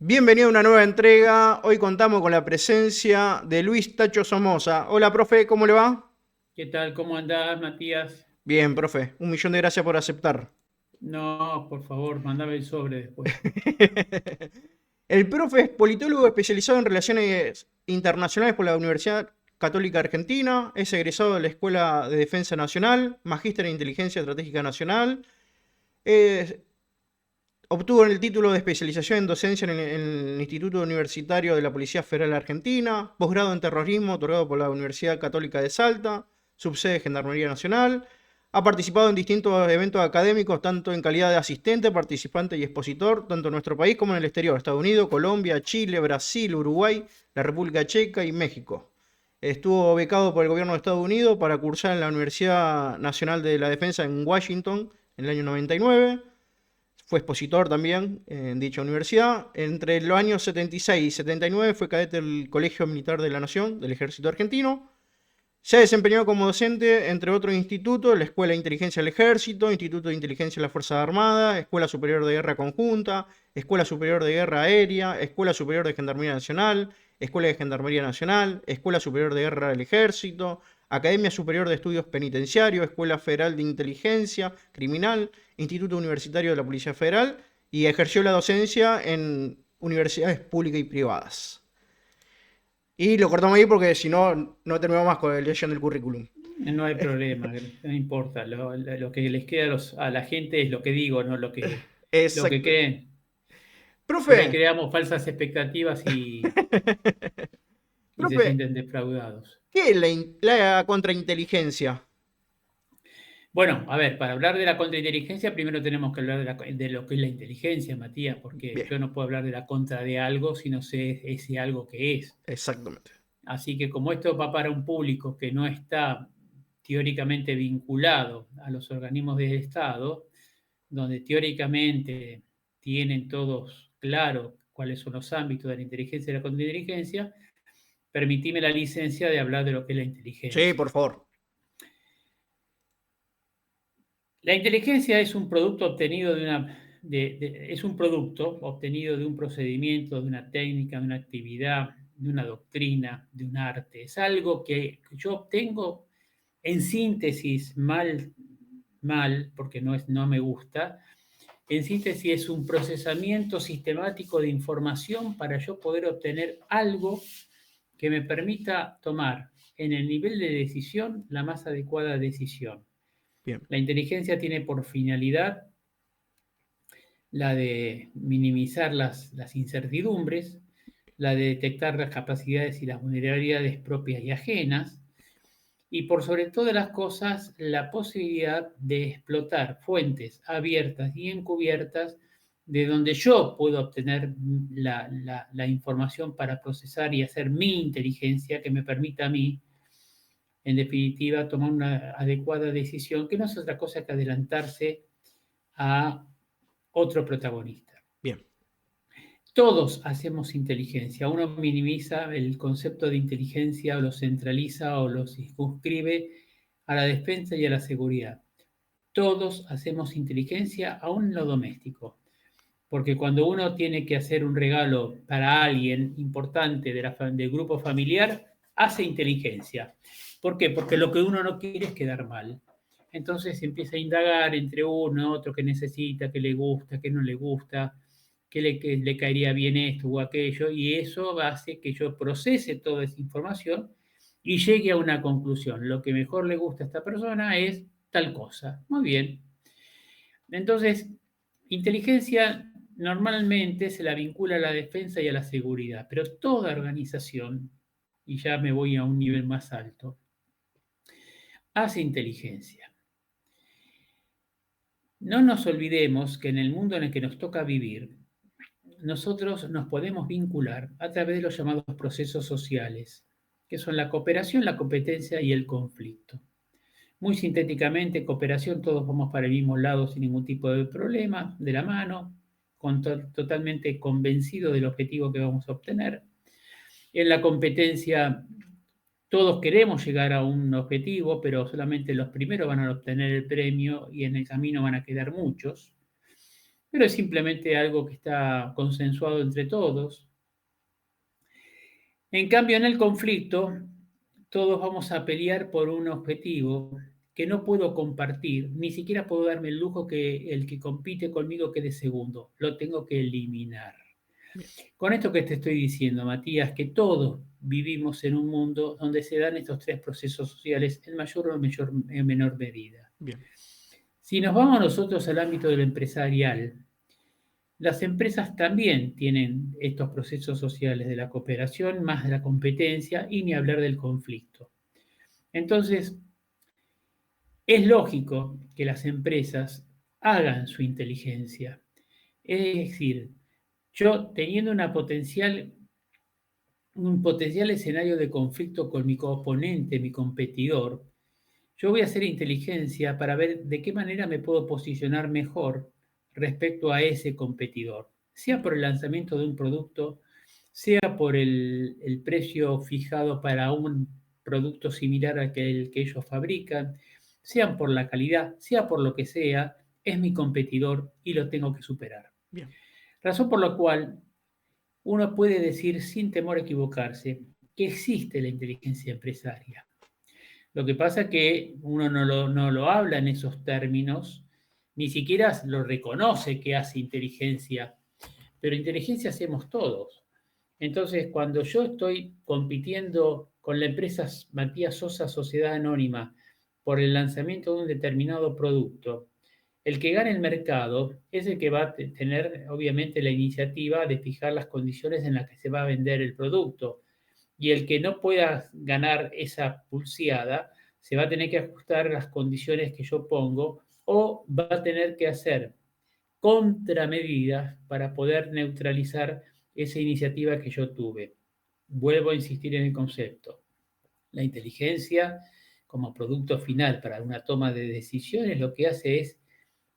Bienvenido a una nueva entrega. Hoy contamos con la presencia de Luis Tacho Somoza. Hola, profe, ¿cómo le va? ¿Qué tal? ¿Cómo andás, Matías? Bien, profe. Un millón de gracias por aceptar. No, por favor, mandame el sobre después. El profe es politólogo especializado en relaciones internacionales por la Universidad Católica Argentina. Es egresado de la Escuela de Defensa Nacional, magíster en Inteligencia Estratégica Nacional. Es Obtuvo el título de especialización en docencia en el Instituto Universitario de la Policía Federal Argentina, posgrado en terrorismo otorgado por la Universidad Católica de Salta, subsede de Gendarmería Nacional. Ha participado en distintos eventos académicos, tanto en calidad de asistente, participante y expositor, tanto en nuestro país como en el exterior, Estados Unidos, Colombia, Chile, Brasil, Uruguay, la República Checa y México. Estuvo becado por el gobierno de Estados Unidos para cursar en la Universidad Nacional de la Defensa en Washington en el año 99. Fue expositor también en dicha universidad. Entre los años 76 y 79 fue cadete del Colegio Militar de la Nación, del Ejército Argentino. Se ha desempeñado como docente, entre otros institutos, la Escuela de Inteligencia del Ejército, Instituto de Inteligencia de las Fuerzas Armadas, Escuela Superior de Guerra Conjunta, Escuela Superior de Guerra Aérea, Escuela Superior de Gendarmería Nacional, Escuela de Gendarmería Nacional, Escuela Superior de Guerra del Ejército, Academia Superior de Estudios Penitenciarios, Escuela Federal de Inteligencia Criminal, Instituto Universitario de la Policía Federal y ejerció la docencia en universidades públicas y privadas. Y lo cortamos ahí porque si no, no terminamos más con el leyendo el currículum. No hay problema, no importa. Lo que les queda a la gente es lo que digo, no lo que Exacto. creen. Por ahí Profe, creamos falsas expectativas y se profe, sienten defraudados. ¿qué es la contrainteligencia? Bueno, a ver, para hablar de la contrainteligencia, primero tenemos que hablar de lo que es la inteligencia, Matías, porque Bien, yo no puedo hablar de la contra de algo si no sé ese algo que es. exactamente. Así que como esto va para un público que no está teóricamente vinculado a los organismos del Estado, donde teóricamente tienen todos claro cuáles son los ámbitos de la inteligencia y la contrainteligencia, permitime la licencia de hablar de lo que es la Sí, inteligencia. por favor. La inteligencia es un producto obtenido es un producto obtenido de un procedimiento, de una técnica, de una actividad, de una doctrina, de un arte. Es algo que yo obtengo en síntesis, mal, porque no me gusta. En síntesis es un procesamiento sistemático de información para yo poder obtener algo que me permita tomar en el nivel de decisión la más adecuada decisión. Bien, La inteligencia tiene por finalidad la de minimizar las incertidumbres, la de detectar las capacidades y las vulnerabilidades propias y ajenas, y por sobre todas las cosas, la posibilidad de explotar fuentes abiertas y encubiertas de donde yo puedo obtener la información para procesar y hacer mi inteligencia que me permita a mí, en definitiva, tomar una adecuada decisión, que no es otra cosa que adelantarse a otro protagonista. bien. Todos hacemos inteligencia. Uno minimiza el concepto de inteligencia o lo centraliza o lo circunscribe a la defensa y a la seguridad. Todos hacemos inteligencia, aún en lo doméstico. Porque cuando uno tiene que hacer un regalo para alguien importante del grupo familiar, hace inteligencia. ¿Por qué? Porque lo que uno no quiere es quedar mal. Entonces empieza a indagar entre uno, otro que necesita, que le gusta, que no le gusta, que le caería bien esto o aquello, y eso hace que yo procese toda esa información y llegue a una conclusión. Lo que mejor le gusta a esta persona es tal cosa. Muy bien. Entonces, inteligencia normalmente se la vincula a la defensa y a la seguridad, pero toda organización, y ya me voy a un nivel más alto, hace inteligencia. No nos olvidemos que en el mundo en el que nos toca vivir, nosotros nos podemos vincular a través de los llamados procesos sociales, que son la cooperación, la competencia y el conflicto. Muy sintéticamente, cooperación, todos vamos para el mismo lado sin ningún tipo de problema, de la mano, totalmente convencido del objetivo que vamos a obtener. En la competencia, todos queremos llegar a un objetivo, pero solamente los primeros van a obtener el premio y en el camino van a quedar muchos. pero es simplemente algo que está consensuado entre todos. En cambio, en el conflicto, todos vamos a pelear por un objetivo que no puedo compartir, ni siquiera puedo darme el lujo que el que compite conmigo quede segundo, lo tengo que eliminar. Bien, Con esto que te estoy diciendo, Matías, que todos vivimos en un mundo donde se dan estos tres procesos sociales en mayor o en menor medida. bien, Si nos vamos nosotros al ámbito del empresarial, las empresas también tienen estos procesos sociales de la cooperación, más de la competencia y ni hablar del conflicto. Entonces, es lógico que las empresas hagan su inteligencia. Es decir, yo teniendo un potencial escenario de conflicto con mi oponente, mi competidor, yo voy a hacer inteligencia para ver de qué manera me puedo posicionar mejor respecto a ese competidor, sea por el lanzamiento de un producto, sea por el precio fijado para un producto similar al que, el que ellos fabrican, sea por la calidad, sea por lo que sea, es mi competidor y lo tengo que superar. bien, Razón por la cual uno puede decir sin temor a equivocarse que existe la inteligencia empresaria. Lo que pasa es que uno no lo habla en esos términos, ni siquiera lo reconoce que hace inteligencia, pero inteligencia hacemos todos. Entonces, cuando yo estoy compitiendo con la empresa Matías Sosa Sociedad Anónima por el lanzamiento de un determinado producto, el que gane el mercado es el que va a tener, obviamente, la iniciativa de fijar las condiciones en las que se va a vender el producto. Y el que no pueda ganar esa pulseada se va a tener que ajustar a las condiciones que yo pongo o va a tener que hacer contramedidas para poder neutralizar esa iniciativa que yo tuve. Vuelvo a insistir en el concepto. La inteligencia como producto final para una toma de decisiones lo que hace es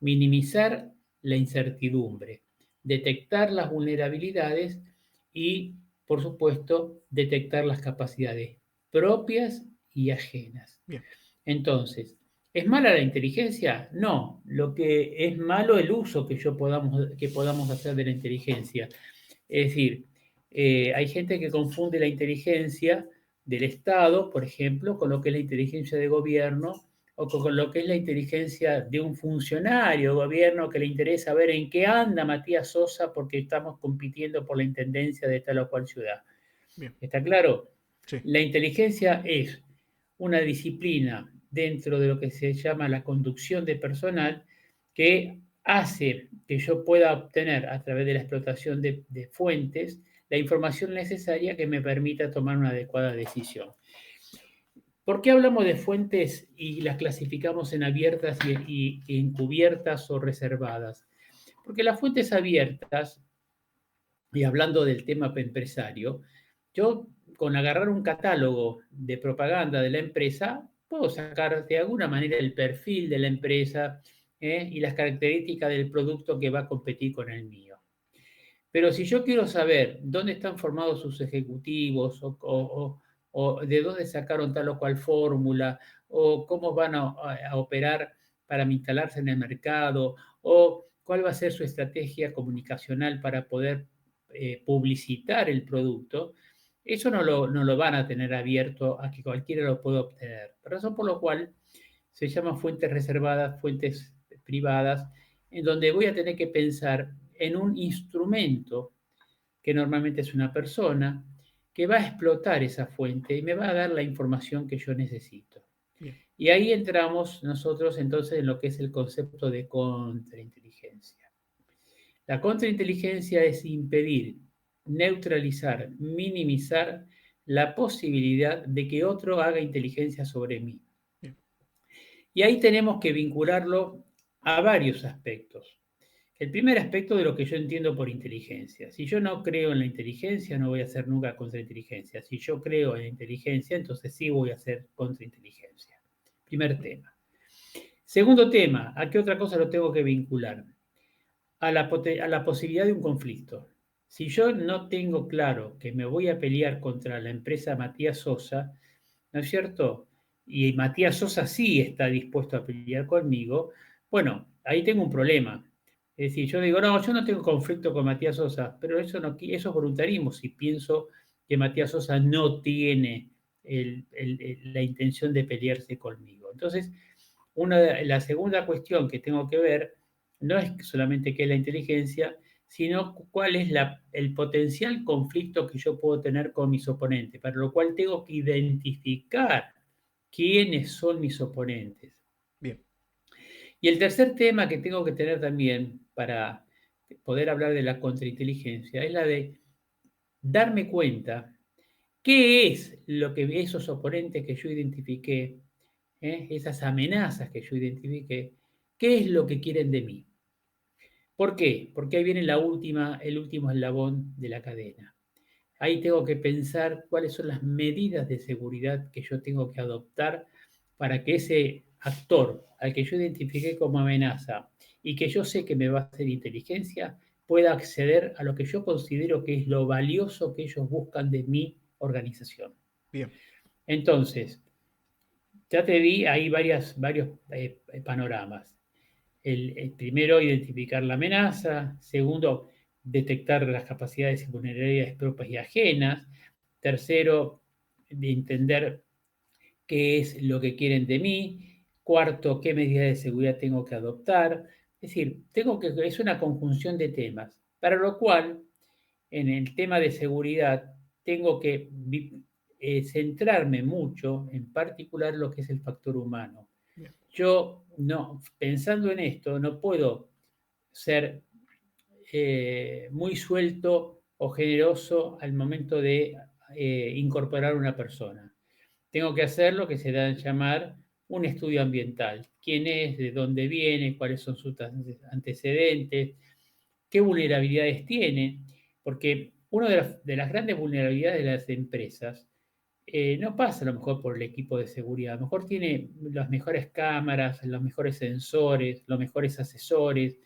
minimizar la incertidumbre, detectar las vulnerabilidades y, por supuesto, detectar las capacidades propias y ajenas. bien, Entonces, ¿es mala la inteligencia? No, lo que es malo es el uso que podamos hacer de la inteligencia. Es decir, hay gente que confunde la inteligencia del Estado, por ejemplo, con lo que es la inteligencia de gobierno o con lo que es la inteligencia de un funcionario de gobierno que le interesa ver en qué anda Matías Sosa porque estamos compitiendo por la intendencia de tal o cual ciudad. bien, ¿Está claro? sí, La inteligencia es una disciplina dentro de lo que se llama la conducción de personal que hace que yo pueda obtener a través de la explotación de fuentes la información necesaria que me permita tomar una adecuada decisión. ¿Por qué hablamos de fuentes y las clasificamos en abiertas y encubiertas o reservadas? Porque las fuentes abiertas, y hablando del tema empresario, yo con agarrar un catálogo de propaganda de la empresa, puedo sacar de alguna manera el perfil de la empresa y las características del producto que va a competir con el mío. Pero si yo quiero saber dónde están formados sus ejecutivos o de dónde sacaron tal o cual fórmula o cómo van a operar para instalarse en el mercado o cuál va a ser su estrategia comunicacional para poder publicitar el producto, eso no lo van a tener abierto a que cualquiera lo pueda obtener. Razón por la cual se llama fuentes reservadas, fuentes privadas, en donde voy a tener que pensar en un instrumento que normalmente es una persona que va a explotar esa fuente y me va a dar la información que yo necesito. bien, Y ahí entramos nosotros entonces en lo que es el concepto de contrainteligencia. La contrainteligencia es impedir, neutralizar, minimizar la posibilidad de que otro haga inteligencia sobre mí. bien, Y ahí tenemos que vincularlo a varios aspectos. El primer aspecto de lo que yo entiendo por inteligencia. Si yo no creo en la inteligencia, no voy a hacer nunca contrainteligencia. Si yo creo en la inteligencia, entonces sí voy a hacer contrainteligencia. Primer tema. Segundo tema, ¿a qué otra cosa lo tengo que vincular? A la posibilidad de un conflicto. Si yo no tengo claro que me voy a pelear contra la empresa Matías Sosa, ¿no es cierto? Y Matías Sosa sí está dispuesto a pelear conmigo, bueno, ahí tengo un problema, Es decir, yo digo, no, yo no tengo conflicto con Matías Sosa, pero eso es voluntarismo si pienso que Matías Sosa no tiene la intención de pelearse conmigo. Entonces, la segunda cuestión que tengo que ver no es solamente qué es la inteligencia, sino cuál es el potencial conflicto que yo puedo tener con mis oponentes, para lo cual tengo que identificar quiénes son mis oponentes. Bien, Y el tercer tema que tengo que tener también para poder hablar de la contrainteligencia es la de darme cuenta qué es lo que esos oponentes que yo identifiqué, esas amenazas que yo identifiqué, qué es lo que quieren de mí. ¿Por qué? Porque ahí viene el último eslabón de la cadena. Ahí tengo que pensar cuáles son las medidas de seguridad que yo tengo que adoptar para que ese actor al que yo identifiqué como amenaza y que yo sé que me va a hacer inteligencia, pueda acceder a lo que yo considero que es lo valioso que ellos buscan de mi organización. bien, Entonces, ya te di ahí varios panoramas. El primero, identificar la amenaza. Segundo, detectar las capacidades y vulnerabilidades propias y ajenas. Tercero, de entender qué es lo que quieren de mí. Cuarto, qué medidas de seguridad tengo que adoptar. Es decir, es una conjunción de temas, para lo cual, en el tema de seguridad, tengo que centrarme mucho, en particular, lo que es el factor humano. bien, Yo, no, pensando en esto, no puedo ser muy suelto o generoso al momento de incorporar una persona. Tengo que hacer lo que se da a llamar un estudio ambiental. ¿Quién es? ¿De dónde viene? ¿Cuáles son sus antecedentes? ¿Qué vulnerabilidades tiene? Porque una de las grandes vulnerabilidades de las empresas no pasa a lo mejor por el equipo de seguridad, a lo mejor tiene las mejores cámaras, los mejores sensores, los mejores asesores,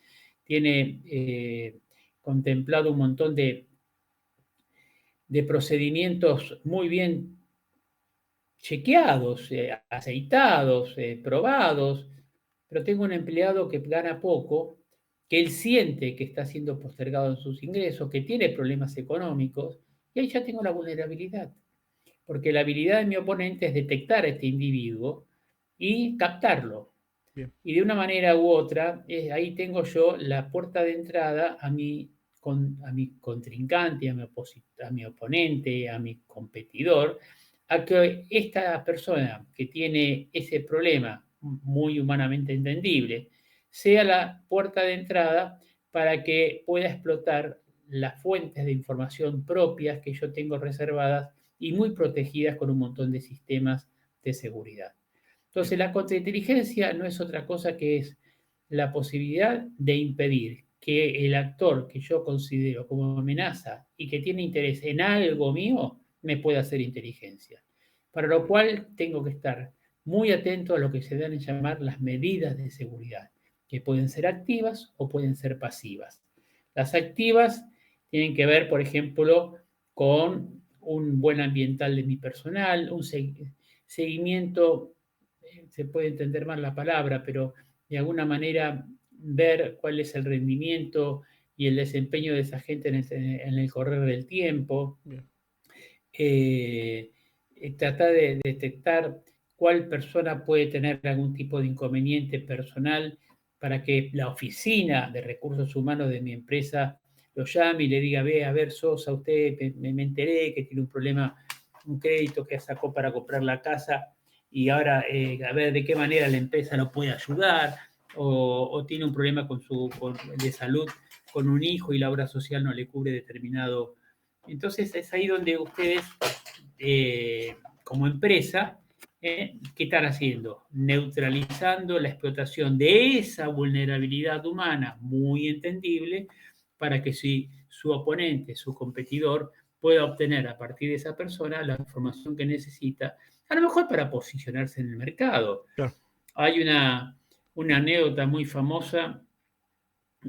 tiene contemplado un montón de procedimientos muy bien chequeados, aceitados, probados, pero tengo un empleado que gana poco, que él siente que está siendo postergado en sus ingresos, que tiene problemas económicos, y ahí ya tengo la vulnerabilidad, porque la habilidad de mi oponente es detectar a este individuo y captarlo. bien, Y de una manera u otra, ahí tengo yo la puerta de entrada a mi contrincante, a mi oponente, a mi competidor, a que esta persona que tiene ese problema muy humanamente entendible, sea la puerta de entrada para que pueda explotar las fuentes de información propias que yo tengo reservadas y muy protegidas con un montón de sistemas de seguridad. bien, Entonces, la contrainteligencia no es otra cosa que es la posibilidad de impedir que el actor que yo considero como amenaza y que tiene interés en algo mío me pueda hacer inteligencia. Para lo cual tengo que estar muy atento a lo que se dan en llamar las medidas de seguridad, que pueden ser activas o pueden ser pasivas. Las activas tienen que ver, por ejemplo, con un buen ambiental de mi personal, un seguimiento, se puede entender mal la palabra, pero de alguna manera ver cuál es el rendimiento y el desempeño de esa gente en el correr del tiempo, bien, eh, tratar de detectar cuál persona puede tener algún tipo de inconveniente personal para que la oficina de recursos humanos de mi empresa lo llame y le diga, ve, a ver, Sosa, usted me enteré que tiene un problema, un crédito que sacó para comprar la casa y ahora a ver de qué manera la empresa lo puede ayudar o tiene un problema de salud con un hijo y la obra social no le cubre determinado. Entonces es ahí donde ustedes, como empresa, ¿qué están haciendo? Neutralizando la explotación de esa vulnerabilidad humana muy entendible para que si su oponente, su competidor, pueda obtener a partir de esa persona la información que necesita, a lo mejor para posicionarse en el mercado. claro. Hay una anécdota muy famosa,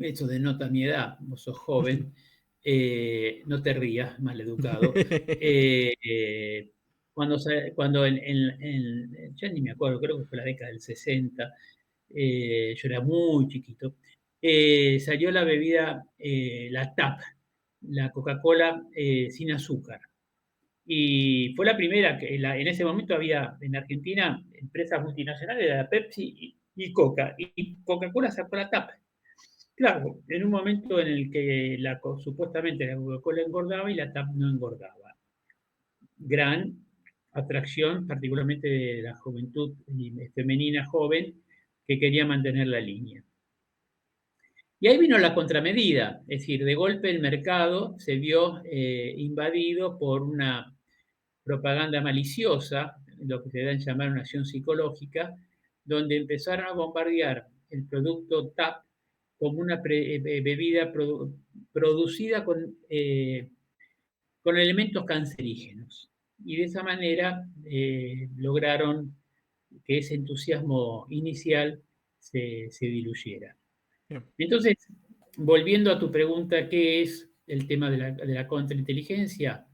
esto denota mi edad, vos sos joven, no te rías, maleducado. Cuando ya ni me acuerdo, creo que fue la década del 60, yo era muy chiquito, salió la bebida, la TAP, la Coca-Cola sin azúcar. Y fue la primera que en ese momento había en Argentina empresas multinacionales, era Pepsi y Coca. Y Coca-Cola sacó la TAP. Claro, en un momento en el que supuestamente la Coca-Cola engordaba y la TAP no engordaba. Gran atracción, particularmente de la juventud femenina joven, que quería mantener la línea. Y ahí vino la contramedida, es decir, de golpe el mercado se vio invadido por una propaganda maliciosa, lo que se da en llamar una acción psicológica, donde empezaron a bombardear el producto TAP como una bebida producida con elementos cancerígenos. Y de esa manera lograron que ese entusiasmo inicial se diluyera. Bien. Entonces, volviendo a tu pregunta, ¿qué es el tema de la contrainteligencia?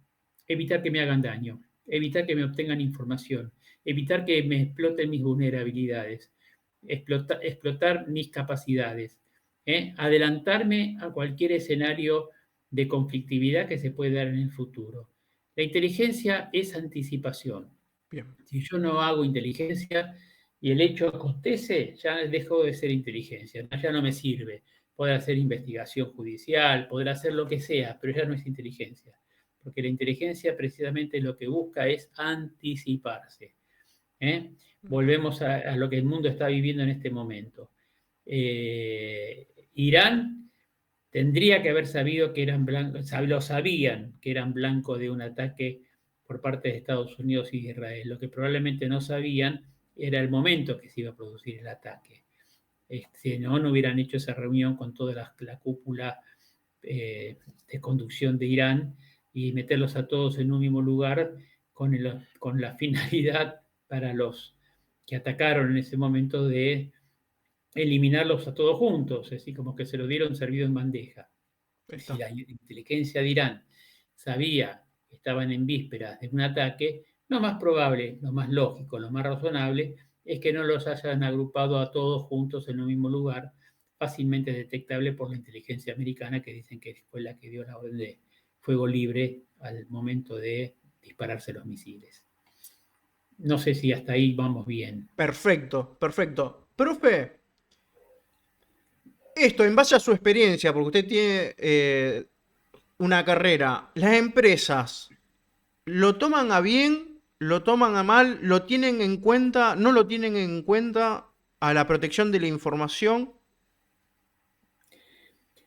Evitar que me hagan daño, evitar que me obtengan información, evitar que me exploten mis vulnerabilidades, explotar mis capacidades, adelantarme a cualquier escenario de conflictividad que se puede dar en el futuro. La inteligencia es anticipación. Bien. Si yo no hago inteligencia y el hecho acontece, ya dejó de ser inteligencia, ya no me sirve. Poder hacer investigación judicial, poder hacer lo que sea, pero ya no es inteligencia. Porque la inteligencia precisamente lo que busca es anticiparse. Volvemos a lo que el mundo está viviendo en este momento. Irán tendría que haber sabido que eran blancos, lo sabían que eran blancos de un ataque por parte de Estados Unidos y de Israel. Lo que probablemente no sabían era el momento que se iba a producir el ataque. Si no, no hubieran hecho esa reunión con toda la cúpula de conducción de Irán y meterlos a todos en un mismo lugar con la finalidad para los que atacaron en ese momento de eliminarlos a todos juntos, así como que se lo dieron servido en bandeja. Si la inteligencia de Irán sabía que estaban en vísperas de un ataque, lo más probable, lo más lógico, lo más razonable es que no los hayan agrupado a todos juntos en un mismo lugar, fácilmente detectable por la inteligencia americana, que dicen que fue la que dio la orden de fuego libre al momento de dispararse los misiles. No sé si hasta ahí vamos bien. Perfecto, perfecto. Profe, esto en base a su experiencia, porque usted tiene una carrera, ¿las empresas lo toman a bien, lo toman a mal, lo tienen en cuenta, no lo tienen en cuenta a la protección de la información?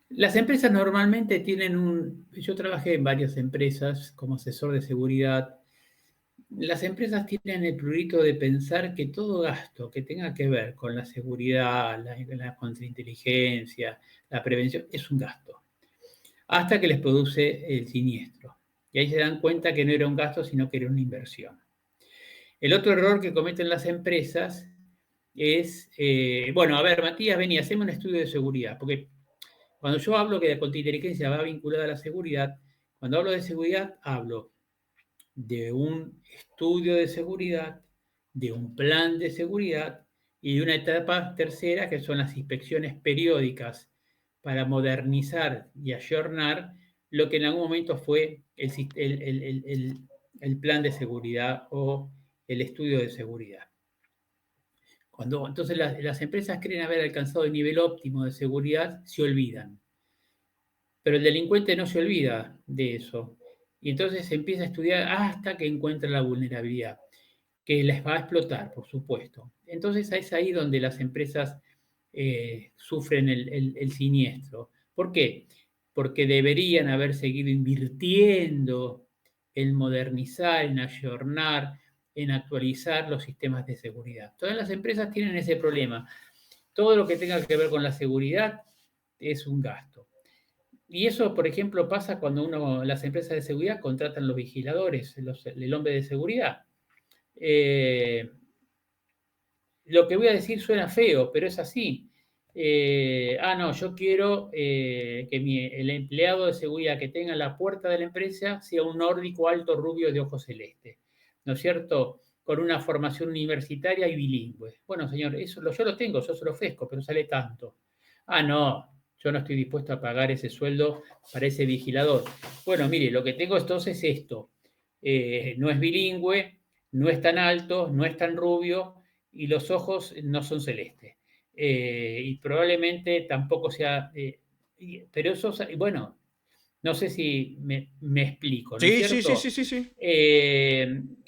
Las empresas normalmente tienen yo trabajé en varias empresas como asesor de seguridad. Las empresas tienen el prurito de pensar que todo gasto que tenga que ver con la seguridad, la contrainteligencia, la prevención, es un gasto, hasta que les produce el siniestro. Y ahí se dan cuenta que no era un gasto, sino que era una inversión. El otro error que cometen las empresas es, bueno, a ver, Matías, vení, hacemos un estudio de seguridad, porque cuando yo hablo que la contrainteligencia va vinculada a la seguridad, cuando hablo de seguridad, hablo de un estudio de seguridad, de un plan de seguridad y de una etapa tercera que son las inspecciones periódicas para modernizar y ayornar lo que en algún momento fue el plan de seguridad o el estudio de seguridad. Entonces las empresas creen haber alcanzado el nivel óptimo de seguridad, se olvidan. Pero el delincuente no se olvida de eso. Y entonces se empieza a estudiar hasta que encuentra la vulnerabilidad, que les va a explotar, por supuesto. Entonces es ahí donde las empresas sufren el siniestro. ¿Por qué? Porque deberían haber seguido invirtiendo en modernizar, en ayornar, en actualizar los sistemas de seguridad. Todas las empresas tienen ese problema. Todo lo que tenga que ver con la seguridad es un gasto. Y eso, por ejemplo, pasa cuando las empresas de seguridad contratan los vigiladores, el hombre de seguridad. Lo que voy a decir suena feo, pero es así. No, yo quiero que el empleado de seguridad que tenga en la puerta de la empresa sea un nórdico alto rubio de ojos celestes, ¿no es cierto? Con una formación universitaria y bilingüe. Bueno, señor, yo lo tengo, yo se lo ofrezco, pero sale tanto. Ah, no, yo no estoy dispuesto a pagar ese sueldo para ese vigilador. Bueno, mire, lo que tengo entonces es esto. No es bilingüe, no es tan alto, no es tan rubio y los ojos no son celestes. Y probablemente tampoco sea... pero eso, bueno, no sé si me explico, ¿no es Sí, sí, sí, sí, cierto? sí, sí.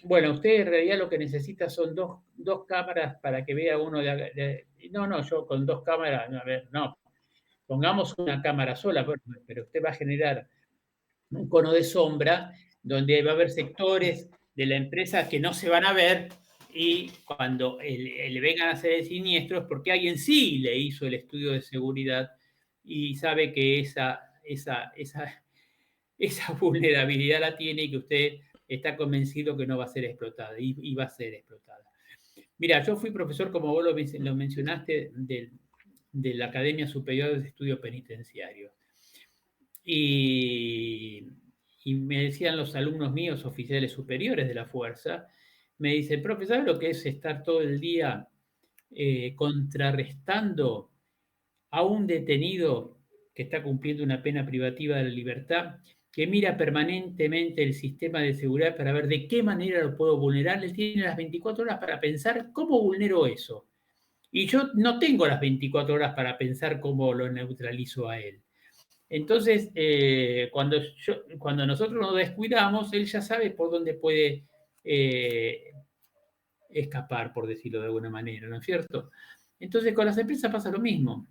Bueno, usted en realidad lo que necesita son dos cámaras para que vea uno no, no, yo con dos cámaras, a ver, no, pongamos una cámara sola, pero usted va a generar un cono de sombra donde va a haber sectores de la empresa que no se van a ver y cuando le vengan a hacer el siniestro es porque alguien sí le hizo el estudio de seguridad y sabe que esa vulnerabilidad la tiene y que usted está convencido que no va a ser explotada y va a ser explotada. Mira, yo fui profesor, como vos lo mencionaste, de la Academia Superior de Estudios Penitenciarios. Y, y me decían los alumnos míos, oficiales superiores de la fuerza, me dicen, profe, ¿sabes lo que es estar todo el día contrarrestando a un detenido que está cumpliendo una pena privativa de la libertad, que mira permanentemente el sistema de seguridad para ver de qué manera lo puedo vulnerar? Él tiene las 24 horas para pensar cómo vulnero eso. Y yo no tengo las 24 horas para pensar cómo lo neutralizo a él. Entonces, cuando nosotros nos descuidamos, él ya sabe por dónde puede escapar, por decirlo de alguna manera, ¿no es cierto? Entonces, con las empresas pasa lo mismo.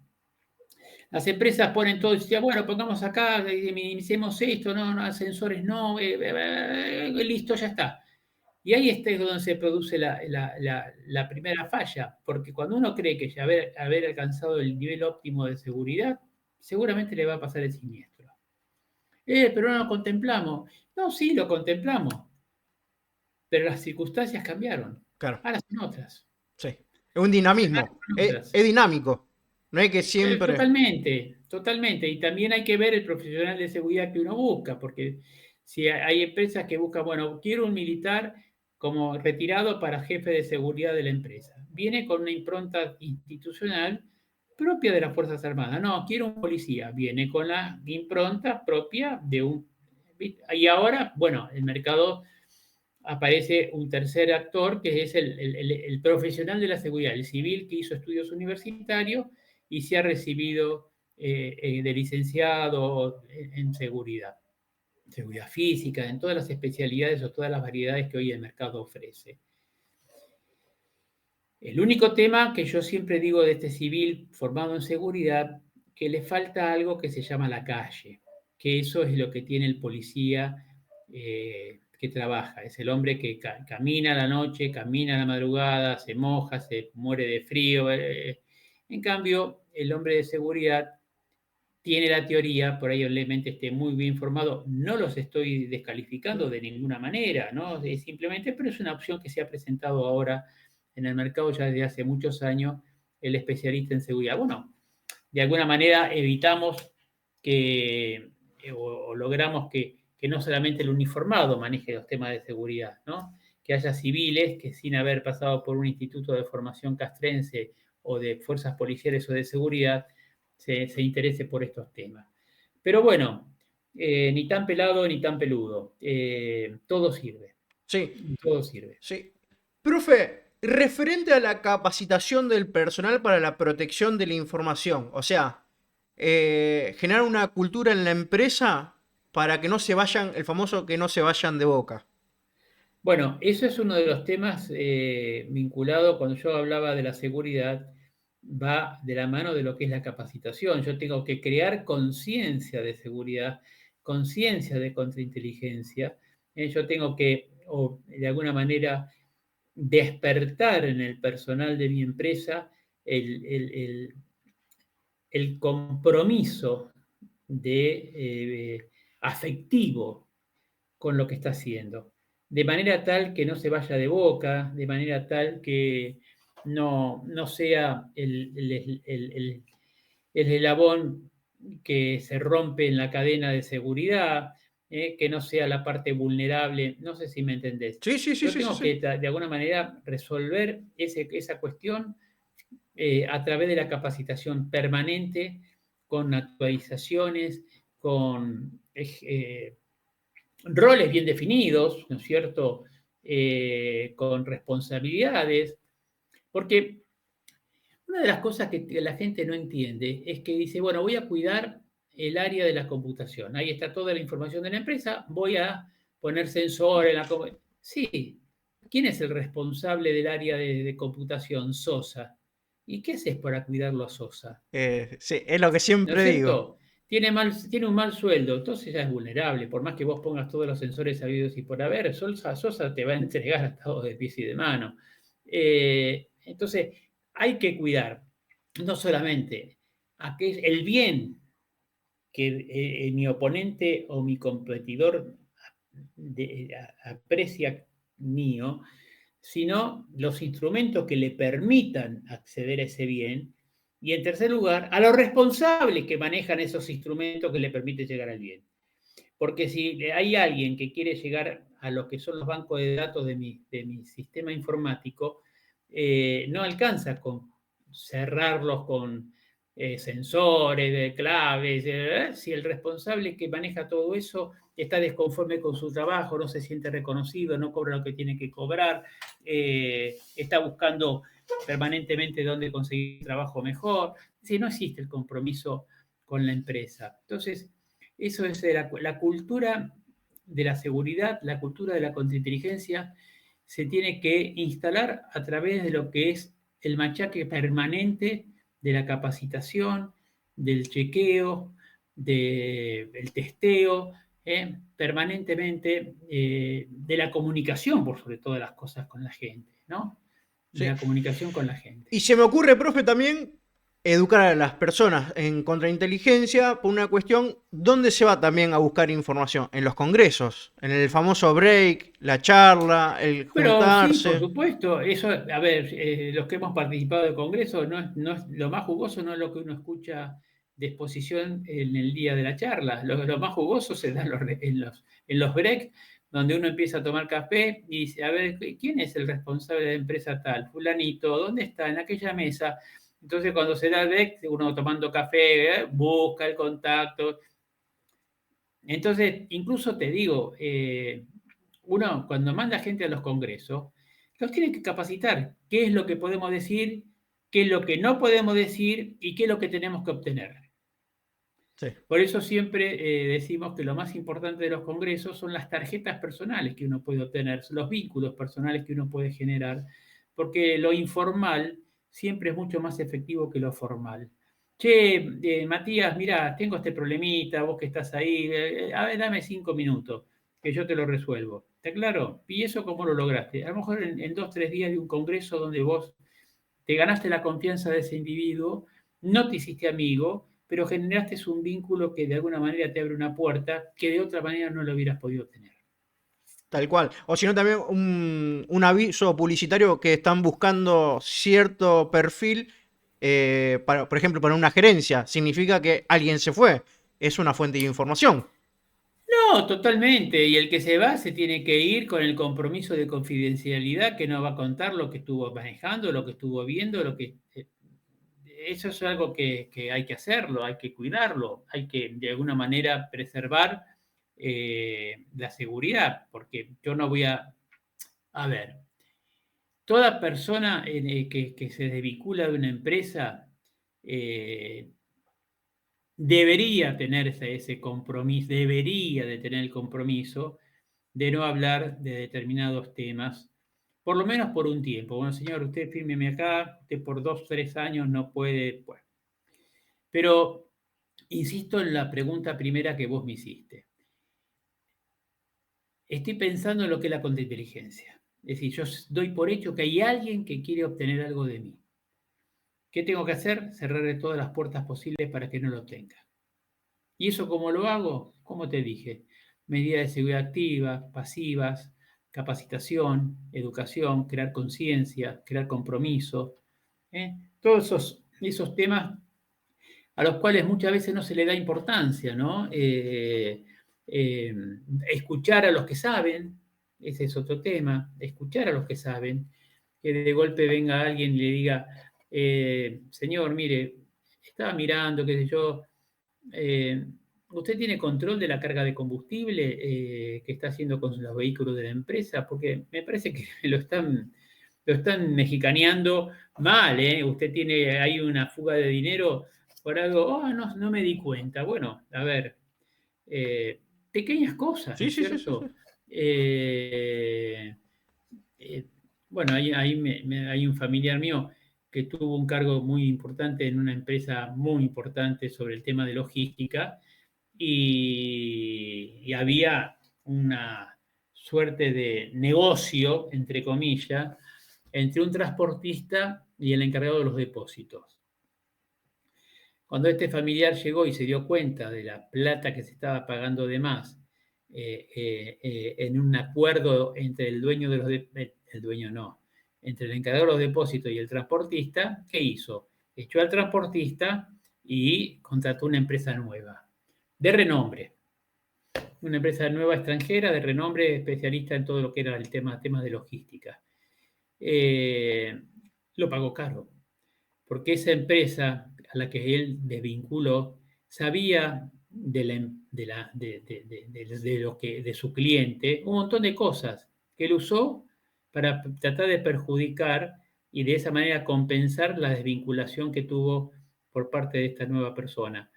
Las empresas ponen todo y dicen, bueno, pongamos acá, minimicemos esto, no, no, ascensores no, listo, ya está. Y ahí es donde se produce la primera falla, porque cuando uno cree que ya haber alcanzado el nivel óptimo de seguridad, seguramente le va a pasar el siniestro. Pero no lo contemplamos. No, sí, lo contemplamos, pero las circunstancias cambiaron. Claro, Ahora son otras. sí. Es un dinamismo. Son otras. Es dinámico. No es que siempre. Totalmente, totalmente. Y también hay que ver el profesional de seguridad que uno busca, porque si hay empresas que buscan, bueno, quiero un militar como retirado para jefe de seguridad de la empresa. Viene con una impronta institucional propia de las Fuerzas Armadas. No, quiero un policía. Viene con la impronta propia de un... Y ahora, bueno, el mercado aparece un tercer actor que es el profesional de la seguridad, el civil que hizo estudios universitarios y se ha recibido de licenciado en seguridad, seguridad física, en todas las especialidades o todas las variedades que hoy el mercado ofrece. El único tema que yo siempre digo de este civil formado en seguridad, que le falta algo que se llama la calle, que eso es lo que tiene el policía que trabaja, es el hombre que camina a la noche, camina a la madrugada, se moja, se muere de frío. En cambio, el hombre de seguridad tiene la teoría, por ahí obviamente esté muy bien formado, no los estoy descalificando de ninguna manera, ¿no? Simplemente, pero es una opción que se ha presentado ahora en el mercado ya desde hace muchos años, el especialista en seguridad. Bueno, de alguna manera evitamos que, o logramos que no solamente el uniformado maneje los temas de seguridad, ¿no? Que haya civiles que sin haber pasado por un instituto de formación castrense o de fuerzas policiales o de seguridad, se interese por estos temas. Pero bueno, ni tan pelado ni tan peludo. Todo sirve, Sí, todo sirve. sí. Profe, referente a la capacitación del personal para la protección de la información, o sea, generar una cultura en la empresa para que no se vayan, el famoso que no se vayan de boca. Bueno, eso es uno de los temas vinculados cuando yo hablaba de la seguridad, va de la mano de lo que es la capacitación. Yo tengo que crear conciencia de seguridad, conciencia de contrainteligencia. Yo tengo que, o de alguna manera, despertar en el personal de mi empresa el, el- el- el compromiso afectivo con lo que está haciendo, de manera tal que no se vaya de boca, de manera tal que no sea el eslabón que se rompe en la cadena de seguridad, que no sea la parte vulnerable, no sé si me entendés. Sí, sí, sí, Yo sí, sí, tengo sí. que de alguna manera resolver esa cuestión a través de la capacitación permanente, con actualizaciones, con roles bien definidos, ¿no es cierto? Con responsabilidades, porque una de las cosas que la gente no entiende es que dice, bueno, voy a cuidar el área de la computación. Ahí está toda la información de la empresa, voy a poner sensor en la... Sí, ¿quién es el responsable del área de computación? Sosa. ¿Y qué haces para cuidarlo a Sosa? Sí, es lo que ¿No es siempre digo. cierto? Tiene un mal sueldo, entonces ya es vulnerable. Por más que vos pongas todos los sensores habidos y por haber, Sosa te va a entregar atados de pies y de mano. Entonces, hay que cuidar no solamente el bien que mi oponente o mi competidor aprecia mío, sino los instrumentos que le permitan acceder a ese bien. Y en tercer lugar, a los responsables que manejan esos instrumentos que le permiten llegar al bien. Porque si hay alguien que quiere llegar a lo que son los bancos de datos de mi sistema informático, no alcanza con cerrarlos con sensores, de claves. Si el responsable que maneja todo eso está desconforme con su trabajo, no se siente reconocido, no cobra lo que tiene que cobrar, está buscando permanentemente dónde conseguir trabajo mejor, si no existe el compromiso con la empresa. Entonces, eso es la cultura de la seguridad, la cultura de la contrainteligencia, se tiene que instalar a través de lo que es el machaque permanente de la capacitación, del chequeo, del testeo, permanentemente, de la comunicación, por sobre todas las cosas, con la gente, ¿no? De Sí. la comunicación con la gente. Y se me ocurre, profe, también educar a las personas en contrainteligencia por una cuestión, ¿dónde se va también a buscar información? En los congresos, en el famoso break, la charla, el Pero sí, por juntarse. supuesto, eso, a ver, los que hemos participado del Congreso, lo más jugoso no es lo que uno escucha de exposición en el día de la charla. Lo más jugoso se da en los break, donde uno empieza a tomar café y dice, a ver, ¿quién es el responsable de la empresa tal? Fulanito, ¿dónde está? En aquella mesa. Entonces, cuando se da el break, uno tomando café, busca el contacto. Entonces, incluso te digo, uno cuando manda gente a los congresos, los tiene que capacitar. ¿Qué es lo que podemos decir? ¿Qué es lo que no podemos decir? ¿Y qué es lo que tenemos que obtener? Sí. Por eso siempre decimos que lo más importante de los congresos son las tarjetas personales que uno puede obtener, los vínculos personales que uno puede generar, porque lo informal siempre es mucho más efectivo que lo formal. Che, Matías, mira, tengo este problemita, vos que estás ahí, a ver, dame 5 minutos, que yo te lo resuelvo. ¿Está claro? ¿Y eso cómo lo lograste? A lo mejor en 2, 3 días de un congreso donde vos te ganaste la confianza de ese individuo, no te hiciste amigo, pero generaste un vínculo que de alguna manera te abre una puerta que de otra manera no lo hubieras podido tener. Tal cual. O si no, también un aviso publicitario que están buscando cierto perfil, por ejemplo, para una gerencia. Significa que alguien se fue. Es una fuente de información. No, totalmente. Y el que se va se tiene que ir con el compromiso de confidencialidad que no va a contar lo que estuvo manejando, lo que estuvo viendo, lo que... Eso es algo que hay que hacerlo, hay que cuidarlo, hay que de alguna manera preservar la seguridad, porque yo no voy a ver, toda persona que se desvincula de una empresa debería tener ese compromiso, debería de tener el compromiso de no hablar de determinados temas, por lo menos por un tiempo. Bueno, señor, usted fírmeme acá, usted por 2, 3 años no puede. Bueno. Pero insisto en la pregunta primera que vos me hiciste. Estoy pensando en lo que es la contrainteligencia. Es decir, yo doy por hecho que hay alguien que quiere obtener algo de mí. ¿Qué tengo que hacer? Cerrarle todas las puertas posibles para que no lo tenga. ¿Y eso cómo lo hago? Como te dije, medidas de seguridad activas, pasivas, capacitación, educación, crear conciencia, crear compromiso. Todos esos temas a los cuales muchas veces no se le da importancia, ¿no? Eh, escuchar a los que saben, ese es otro tema, escuchar a los que saben, que de golpe venga alguien y le diga, señor, mire, estaba mirando, qué sé yo, ¿usted tiene control de la carga de combustible que está haciendo con los vehículos de la empresa? Porque me parece que lo están mexicaneando mal, ¿eh? Usted tiene ahí una fuga de dinero por algo, no, no me di cuenta. Bueno, a ver, pequeñas cosas, ¿no Sí, es sí, sí, sí, sí. cierto? Eh, eh, bueno, hay un familiar mío que tuvo un cargo muy importante en una empresa muy importante sobre el tema de logística y había una suerte de negocio, entre comillas, entre un transportista y el encargado de los depósitos. Cuando este familiar llegó y se dio cuenta de la plata que se estaba pagando de más en un acuerdo entre el dueño de los el dueño no, entre el encargado de los depósitos y el transportista, ¿qué hizo? Echó al transportista y contrató una empresa nueva, de renombre, una empresa nueva extranjera de renombre, especialista en todo lo que era el temas de logística. Eh, lo pagó caro, porque esa empresa a la que él desvinculó sabía de su cliente un montón de cosas que él usó para tratar de perjudicar y de esa manera compensar la desvinculación que tuvo por parte de esta nueva persona.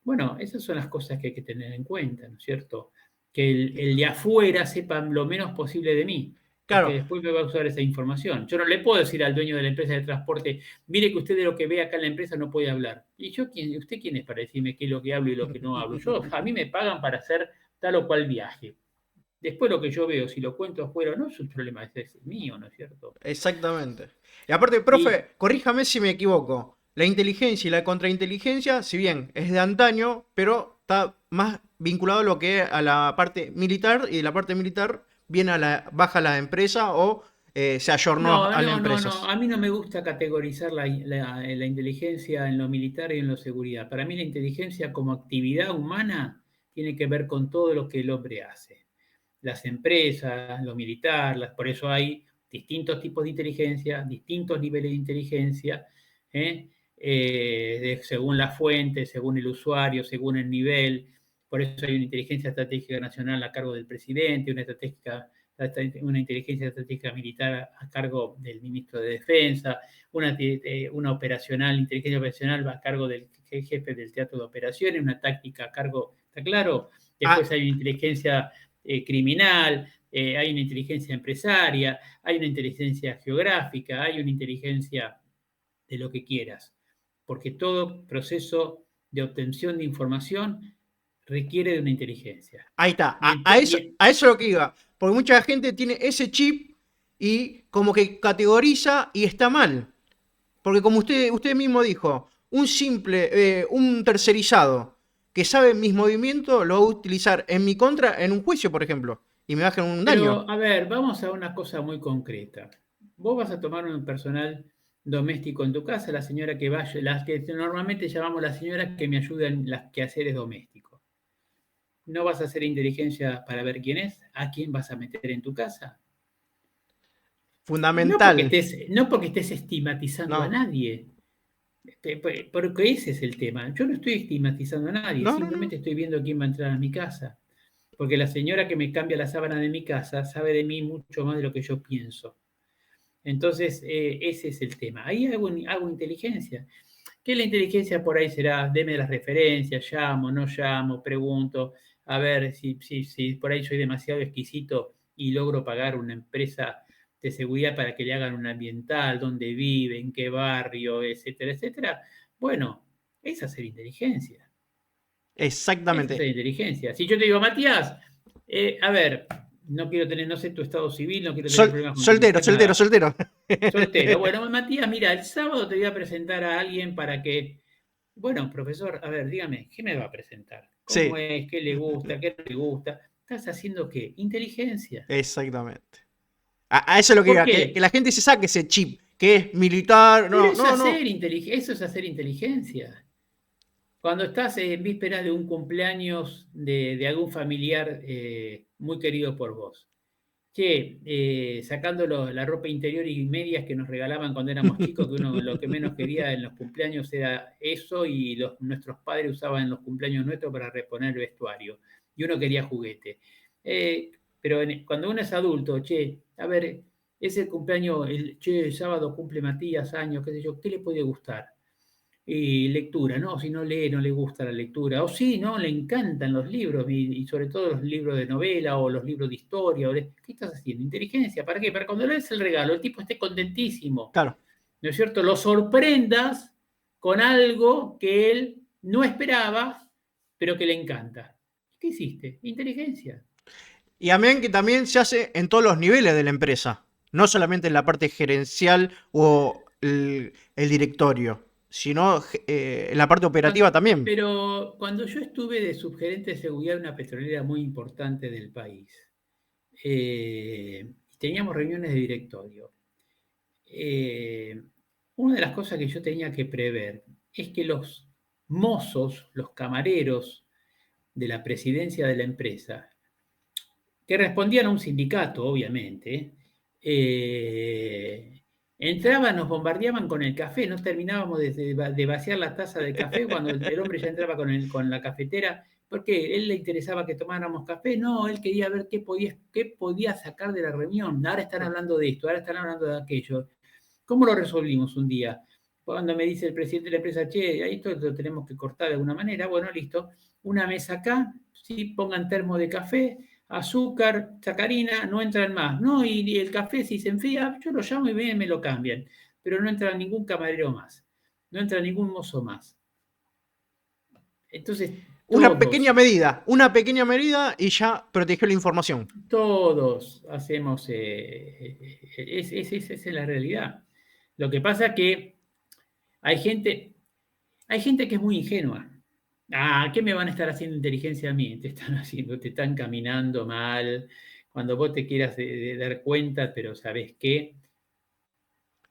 Bueno, esas son las cosas que hay que tener en cuenta, ¿no es cierto? Que el de afuera sepa lo menos posible de mí, porque Claro, después me va a usar esa información. Yo no le puedo decir al dueño de la empresa de transporte, mire que usted de lo que ve acá en la empresa no puede hablar. ¿Y yo usted quién es para decirme qué es lo que hablo y lo que no hablo? A mí me pagan para hacer tal o cual viaje. Después lo que yo veo, si lo cuento afuera o no, es un problema es mío, ¿no es cierto? exactamente. Y aparte, Y profe, corríjame si me equivoco. La inteligencia y la contrainteligencia, si bien es de antaño, pero está más vinculado a lo que a la parte militar, y de la parte militar viene baja a la empresa o se ayornó no, a las no, no, no. empresas. A mí no me gusta categorizar la inteligencia en lo militar y en lo seguridad. Para mí la inteligencia como actividad humana tiene que ver con todo lo que el hombre hace. Las empresas, lo militar, por eso hay distintos tipos de inteligencia, distintos niveles de inteligencia, ¿eh? Según la fuente, según el usuario, según el nivel. Por eso hay una inteligencia estratégica nacional a cargo del presidente, una inteligencia estratégica militar a cargo del ministro de Defensa, una inteligencia operacional a cargo del jefe del teatro de operaciones, una táctica a cargo, ¿está claro? Después Ah, hay una inteligencia criminal, hay una inteligencia empresaria, hay una inteligencia geográfica, hay una inteligencia de lo que quieras, porque todo proceso de obtención de información requiere de una inteligencia. ahí está. Y, A eso es lo que iba. Porque mucha gente tiene ese chip y como que categoriza y está mal. Porque como usted mismo dijo, un tercerizado que sabe mis movimientos lo va a utilizar en mi contra en un juicio, por ejemplo, y me baja un daño. pero, a ver, vamos a una cosa muy concreta. Vos vas a tomar un personal doméstico en tu casa, la señora que vaya, las que normalmente llamamos la señora que me ayuda en las quehaceres domésticos. ¿No vas a hacer inteligencia para ver quién es? ¿A quién vas a meter en tu casa? Fundamental. No porque estés estigmatizando a No, nadie, porque ese es el tema. Yo no estoy estigmatizando a nadie, no, no, no. simplemente estoy viendo quién va a entrar a mi casa. Porque la señora que me cambia la sábana de mi casa sabe de mí mucho más de lo que yo pienso. Entonces, ese es el tema. Ahí hago inteligencia. ¿Qué la inteligencia por ahí será? Deme las referencias, llamo, no llamo, pregunto, a ver si por ahí soy demasiado exquisito y logro pagar una empresa de seguridad para que le hagan un ambiental, dónde vive, en qué barrio, etcétera, etcétera. Bueno, es hacer inteligencia. Esa es Exactamente. la inteligencia. Si yo te digo, Matías, a ver, no quiero tener, no sé tu estado civil, no quiero tener problemas con tu Soltero, mujer, soltero, nada. soltero. Soltero. Bueno, Matías, mira, el sábado te voy a presentar a alguien para que, bueno, profesor, a ver, dígame, ¿qué me va a presentar? ¿Cómo Sí, es? ¿Qué le gusta? ¿Qué no le gusta? ¿Estás haciendo qué? Inteligencia. exactamente. A eso es lo que ¿Por iba, que qué? la gente se saque ese chip, que es militar. Pero No, no, no. eso es hacer inteligencia. Cuando estás en vísperas de un cumpleaños de algún familiar muy querido por vos, Che, sacando la ropa interior y medias que nos regalaban cuando éramos chicos, que uno lo que menos quería en los cumpleaños era eso, y nuestros padres usaban en los cumpleaños nuestros para reponer el vestuario, y uno quería juguete. Pero cuando uno es adulto, che, a ver, ese cumpleaños, el sábado cumple Matías, años, qué sé yo, ¿qué le puede gustar? Y lectura, no, si no lee, no le gusta la lectura. O sí, no, le encantan los libros, y sobre todo los libros de novela o los libros de historia. ¿Qué estás haciendo? Inteligencia, ¿para qué? Para cuando le des el regalo, el tipo esté contentísimo. Claro. ¿No es cierto? Lo sorprendas con algo que él no esperaba, pero que le encanta. ¿Qué hiciste? Inteligencia. Y amén que también se hace en todos los niveles de la empresa, no solamente en la parte gerencial o el directorio, sino en la parte operativa también. Pero cuando yo estuve de subgerente de seguridad de una petrolera muy importante del país, teníamos reuniones de directorio. Una de las cosas que yo tenía que prever es que los mozos, los camareros de la presidencia de la empresa, que respondían a un sindicato, obviamente, entraban, nos bombardeaban con el café, no terminábamos de vaciar la taza de café cuando el hombre ya entraba con la cafetera, porque él le interesaba que tomáramos café, no, él quería ver qué podía sacar de la reunión, ahora están hablando de esto, ahora están hablando de aquello. ¿Cómo lo resolvimos un día? Cuando me dice el presidente de la empresa, che, ahí esto lo tenemos que cortar de alguna manera, bueno, listo, una mesa acá, sí, pongan termo de café, azúcar, sacarina, no entran más. No, y el café si se enfría, yo lo llamo y me lo cambian. Pero no entra ningún camarero más, no entra ningún mozo más. Entonces, todos, Una pequeña medida y ya protegió la información. todos hacemos, esa es la realidad. Lo que pasa es que hay gente, hay gente que es muy ingenua. Ah, ¿qué me van a estar haciendo inteligencia a mí? Te están caminando mal, cuando vos te quieras dar cuenta, pero ¿sabés qué?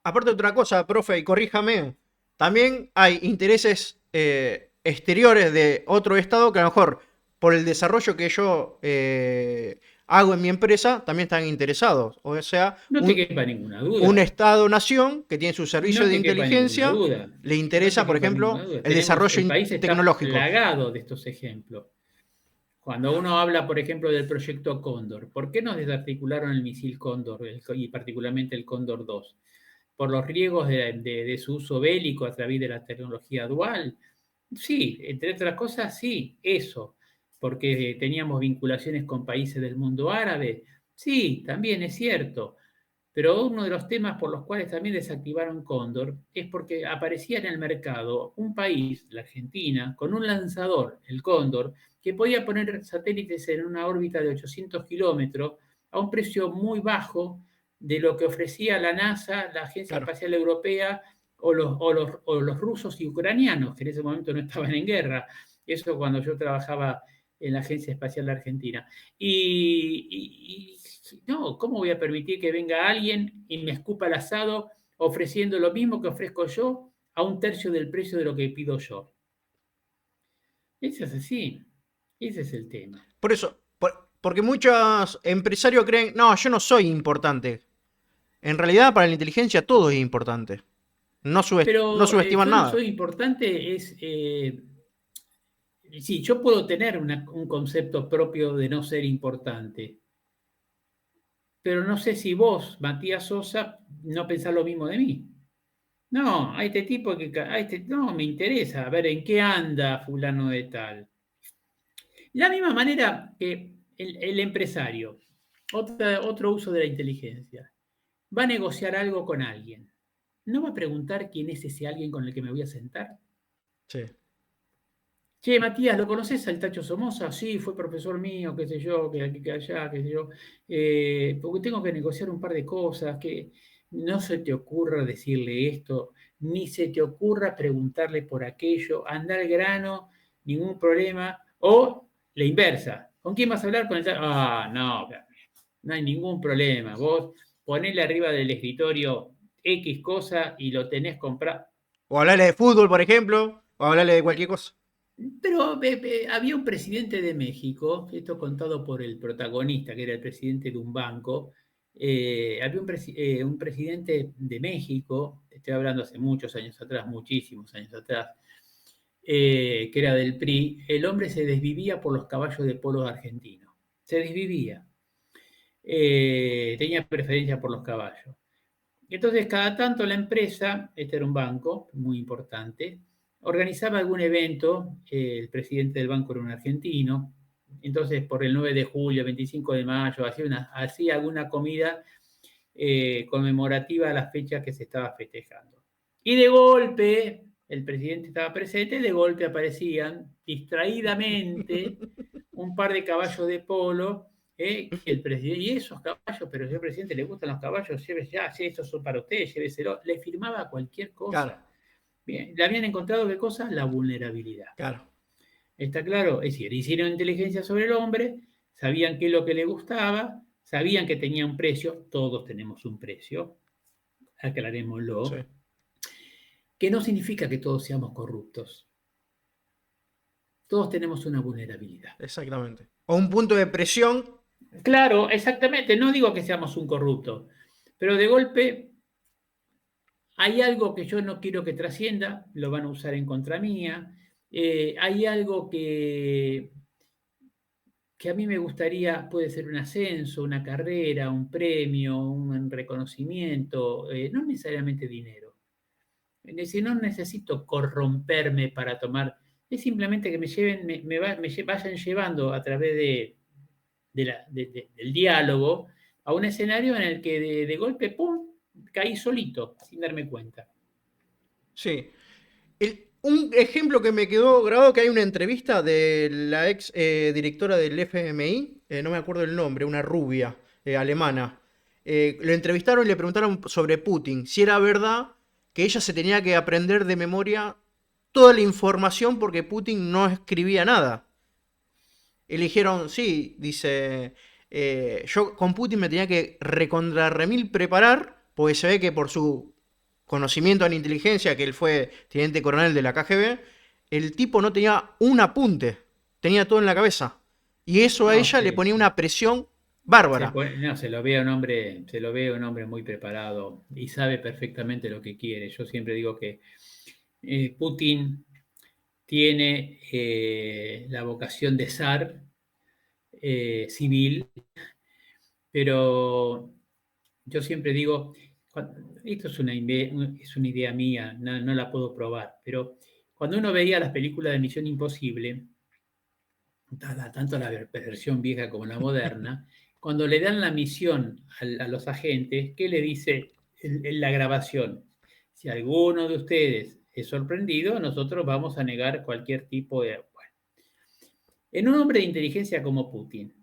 Aparte de otra cosa, profe, y corríjame, también hay intereses exteriores de otro estado que a lo mejor por el desarrollo que yo hago en mi empresa también están interesados. O sea, No te quepa ninguna un duda, estado-nación que tiene su servicio no de te quepa ninguna inteligencia duda, le no te interesa, por quepa ninguna ejemplo, duda. el desarrollo El país está tecnológico. plagado de estos ejemplos. Cuando uno habla, por ejemplo, del proyecto Cóndor, ¿por qué nos desarticularon el misil Cóndor y particularmente el Cóndor 2? ¿Por los riesgos de su uso bélico a través de la tecnología dual? Sí, entre otras cosas, sí, eso, porque teníamos vinculaciones con países del mundo árabe. Sí, también es cierto. Pero uno de los temas por los cuales también desactivaron Cóndor es porque aparecía en el mercado un país, la Argentina, con un lanzador, el Cóndor, que podía poner satélites en una órbita de 800 kilómetros a un precio muy bajo de lo que ofrecía la NASA, la Agencia Claro. Espacial Europea o los rusos y ucranianos, que en ese momento no estaban en guerra. Eso cuando yo trabajaba en la Agencia Espacial Argentina. Y no, ¿cómo voy a permitir que venga alguien y me escupa el asado ofreciendo lo mismo que ofrezco yo a un tercio del precio de lo que pido yo? Eso es así, ese es el tema. Por eso, porque muchos empresarios creen, no, yo no soy importante. En realidad, para la inteligencia todo es importante. No Pero subestiman yo no nada. soy importante, sí, yo puedo tener un concepto propio de no ser importante, pero no sé si vos, Matías Sosa, no pensás lo mismo de mí. No, a este tipo no me interesa, a ver en qué anda fulano de tal. De la misma manera que el empresario, otro uso de la inteligencia, va a negociar algo con alguien. ¿No va a preguntar quién es ese alguien con el que me voy a sentar? Sí. Che, Matías, ¿lo conoces al Tacho Somoza? Sí, fue profesor mío, qué sé yo, que aquí, que allá, qué sé yo. Porque tengo que negociar un par de cosas, que no se te ocurra decirle esto, ni se te ocurra preguntarle por aquello, anda al grano, ningún problema. O la inversa, ¿con quién vas a hablar? Con el Tacho. Ah, no, no hay ningún problema. Vos ponele arriba del escritorio X cosa y lo tenés comprado. O hablarle de fútbol, por ejemplo, o hablarle de cualquier cosa. Pero había un presidente de México, esto contado por el protagonista, que era el presidente de un banco. Había un presidente de México, estoy hablando hace muchos años atrás, muchísimos años atrás, que era del PRI. El hombre se desvivía por los caballos de polo argentinos. Se desvivía. Tenía preferencia por los caballos. Entonces, cada tanto la empresa, este era un banco muy importante, organizaba algún evento, el presidente del banco era un argentino, entonces por el 9 de julio, 25 de mayo, hacía alguna comida conmemorativa a las fechas que se estaba festejando. Y de golpe, el presidente estaba presente, de golpe aparecían distraídamente un par de caballos de polo, que el presidente, y esos caballos, pero señor presidente, ¿le gustan los caballos? Llévese ya, sí, estos son para usted, lléveselo. Le firmaba cualquier Claro, cosa. Bien, le habían encontrado qué cosa, la vulnerabilidad. claro. ¿Está claro? Es decir, hicieron inteligencia sobre el hombre, sabían qué es lo que le gustaba, sabían que tenía un precio, todos tenemos un precio, Sí, aclarémoslo, que no significa que todos seamos corruptos. Todos tenemos una vulnerabilidad. exactamente. O un punto de presión. Claro, exactamente. No digo que seamos un corrupto, pero de golpe hay algo que yo no quiero que trascienda, lo van a usar en contra mía. Hay algo que a mí me gustaría, puede ser un ascenso, una carrera, un premio, un reconocimiento, no necesariamente dinero. Es decir, no necesito corromperme para tomar, es simplemente que me lleven, vayan llevando a través del diálogo a un escenario en el que de golpe, ¡pum!, caí solito, sin darme cuenta. Sí. Un ejemplo que me quedó grabado, que hay una entrevista de la ex directora del FMI, no me acuerdo el nombre, una rubia alemana. Lo entrevistaron y le preguntaron sobre Putin, si era verdad que ella se tenía que aprender de memoria toda la información porque Putin no escribía nada. Eligieron, sí, dice, yo con Putin me tenía que recontra remil preparar, porque se ve que por su conocimiento en inteligencia, que él fue teniente coronel de la KGB, el tipo no tenía un apunte, tenía todo en la cabeza. Y eso a No, ella le ponía una presión bárbara. no, se lo ve un hombre muy preparado y sabe perfectamente lo que quiere. Yo siempre digo que Putin tiene la vocación de zar civil, pero yo siempre digo, esto es una idea mía, no, no la puedo probar, pero cuando uno veía las películas de Misión Imposible, tanto la versión vieja como la moderna, cuando le dan la misión a los agentes, ¿qué le dice en la grabación? Si alguno de ustedes es sorprendido, nosotros vamos a negar cualquier tipo de... Bueno, en un hombre de inteligencia como Putin,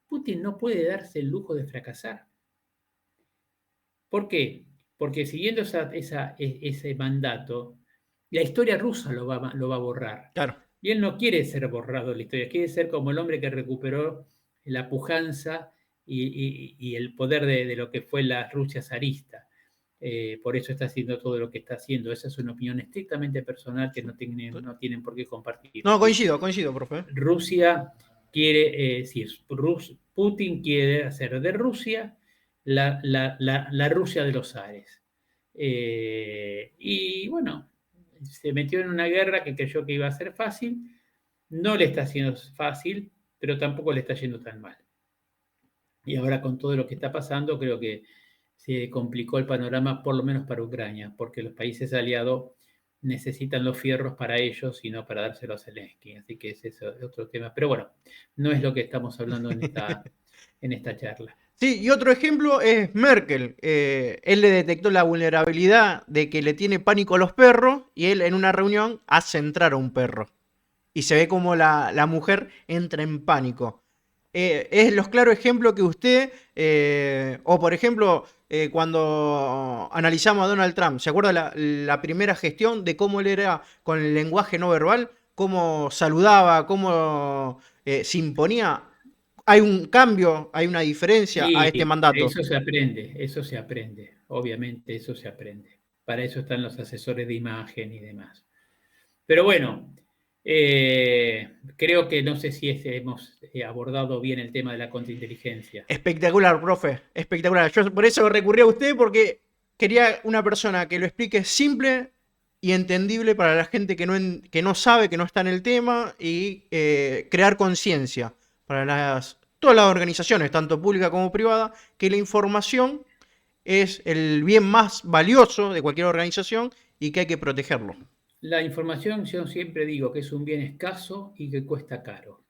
Putin no puede darse el lujo de fracasar. ¿Por qué? Porque siguiendo ese mandato, la historia rusa lo va a borrar. Claro. Y él no quiere ser borrado de la historia, quiere ser como el hombre que recuperó la pujanza y el poder de lo que fue la Rusia zarista. Por eso está haciendo todo lo que está haciendo. Esa es una opinión estrictamente personal que no tienen por qué compartir. No, coincido, coincido, profe. Rusia quiere, Putin quiere hacer de Rusia la Rusia de los Ares. Y bueno, se metió en una guerra que creyó que iba a ser fácil, no le está haciendo fácil, pero tampoco le está yendo tan mal. Y ahora con todo lo que está pasando, creo que se complicó el panorama, por lo menos para Ucrania, porque los países aliados necesitan los fierros para ellos y no para dárselos a Zelensky. Así que ese es otro tema. Pero bueno, no es lo que estamos hablando en esta charla. Sí, y otro ejemplo es Merkel. Él le detectó la vulnerabilidad de que le tiene pánico a los perros y él en una reunión hace entrar a un perro. Y se ve como la mujer entra en pánico. Es los claros ejemplos que usted, o por ejemplo, cuando analizamos a Donald Trump, ¿se acuerda la primera gestión de cómo él era con el lenguaje no verbal? Cómo saludaba, cómo se imponía. Hay un cambio, hay una diferencia a Y este mandato. eso se aprende, obviamente eso se aprende. Para eso están los asesores de imagen y demás. Pero bueno, Creo que no sé si hemos abordado bien el tema de la contrainteligencia. Espectacular, profe, espectacular. Yo por eso recurrí a usted porque quería una persona que lo explique simple y entendible para la gente que no sabe, que no está en el tema y crear conciencia para todas las organizaciones, tanto pública como privada, que la información es el bien más valioso de cualquier organización y que hay que protegerlo. La información, yo siempre digo que es un bien escaso y que cuesta caro.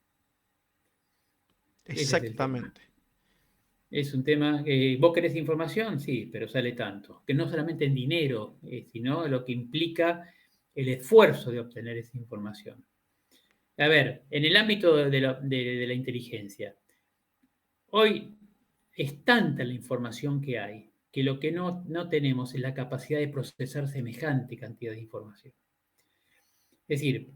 Ese es el tema. Exactamente. Es un tema que vos querés información, sí, pero sale tanto. Que no solamente en dinero, sino lo que implica el esfuerzo de obtener esa información. A ver, en el ámbito de la inteligencia, hoy es tanta la información que hay que lo que no tenemos es la capacidad de procesar semejante cantidad de información. Es decir,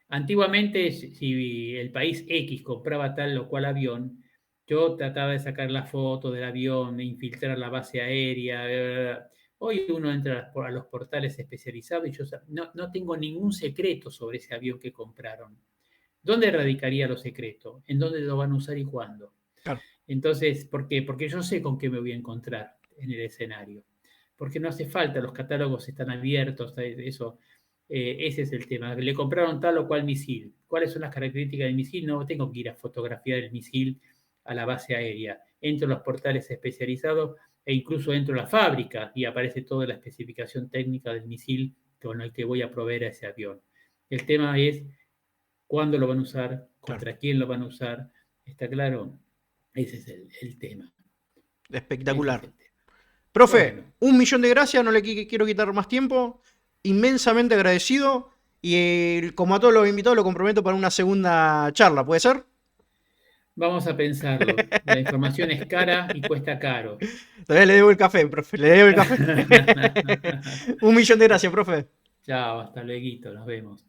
antiguamente si el país X compraba tal o cual avión, yo trataba de sacar la foto del avión, de infiltrar la base aérea. Bla, bla, bla. Hoy uno entra a los portales especializados y yo no tengo ningún secreto sobre ese avión que compraron. ¿Dónde radicaría los secretos? ¿En dónde lo van a usar y cuándo? Claro, Entonces, ¿por qué? Porque yo sé con qué me voy a encontrar en el escenario. Porque no hace falta, los catálogos están abiertos, eso, ese es el tema. Le compraron tal o cual misil. ¿Cuáles son las características del misil? No tengo que ir a fotografiar el misil a la base aérea. Entro en los portales especializados e incluso entro a la fábrica y aparece toda la especificación técnica del misil con el que voy a proveer a ese avión. El tema es cuándo lo van a usar, claro. contra quién lo van a usar. ¿Está claro? Ese es el tema. Ese es Espectacular. el tema. Profe, Bueno, 1 millón de gracias, no le quiero quitar más tiempo. Inmensamente agradecido. Y como a todos los invitados, lo comprometo para una segunda charla, ¿puede ser? vamos a pensarlo. La información es cara y cuesta caro. Todavía le debo el café, profe, le debo el café. 1 millón de gracias, profe. Chao, hasta luego, nos vemos.